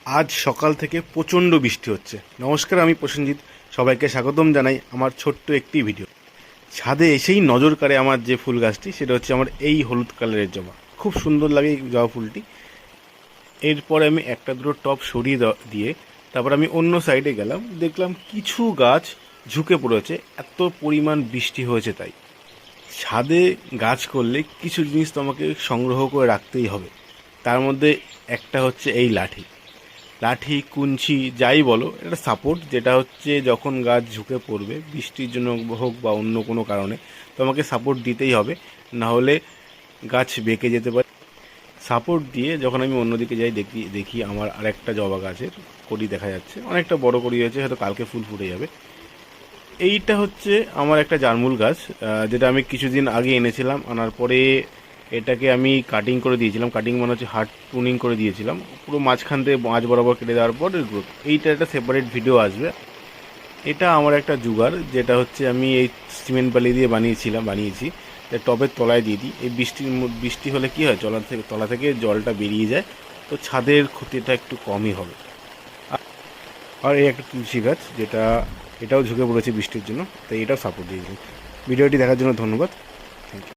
আজ সকাল থেকে প্রচণ্ড বৃষ্টি হচ্ছে। নমস্কার, আমি প্রসেনজিৎ। সবাইকে স্বাগতম জানাই আমার ছোট্ট একটি ভিডিও। ছাদে এসেই নজর কাড়ে আমার যে ফুল গাছটি, সেটা হচ্ছে আমার এই হলুদ কালারের জবা। খুব সুন্দর লাগে এই জবা ফুলটি। এরপরে আমি একটা দুটো টব সরিয়ে দিয়ে তারপর আমি অন্য সাইডে গেলাম, দেখলাম কিছু গাছ ঝুঁকে পড়েছে, এত পরিমাণ বৃষ্টি হয়েছে। তাই ছাদে গাছ করলে কিছু জিনিস তোমাকে সংগ্রহ করে রাখতেই হবে। তার মধ্যে একটা হচ্ছে এই লাঠি। লাঠি, কুঞ্চি, যাই বলো, এটা সাপোর্ট, যেটা হচ্ছে যখন গাছ ঝুঁকে পড়বে, বৃষ্টির জন্য হোক বা অন্য কোনো কারণে, তোমাকে সাপোর্ট দিতেই হবে, না হলে গাছ বেঁকে যেতে পারে। সাপোর্ট দিয়ে যখন আমি অন্যদিকে যাই, দেখি আমার আরেকটা জবা গাছের কড়ি দেখা যাচ্ছে, অনেকটা বড় কড়ি হয়েছে, হয়তো কালকে ফুল ফুটে যাবে। এইটা হচ্ছে আমার একটা জারমুল গাছ, যেটা আমি কিছুদিন আগে এনেছিলাম। আনার পরে এটাকে আমি কাটিং করে দিয়েছিলাম। কাটিং মানে হচ্ছে হার্ড প্রুনিং করে দিয়েছিলাম, পুরো মাঝখান থেকে মাঝ বরাবর কেটে দেওয়ার পর গ্রোথ। এইটা একটা সেপারেট ভিডিও আসবে। এটা আমার একটা জুগার, যেটা হচ্ছে আমি এই সিমেন্ট বালি দিয়ে বানিয়েছি। টবের তলায় দিয়ে দিই। এই বৃষ্টি হলে কি হয়, তলা থেকে জলটা বেরিয়ে যায়, তো ছাদের ক্ষতিটা একটু কমই হবে। আর এই একটা তুলসী গাছ, এটাও ঝুঁকে পড়েছে বৃষ্টির জন্য, তাই এটাও সাপোর্ট দিয়েছি। ভিডিওটি দেখার জন্য ধন্যবাদ। Thank you.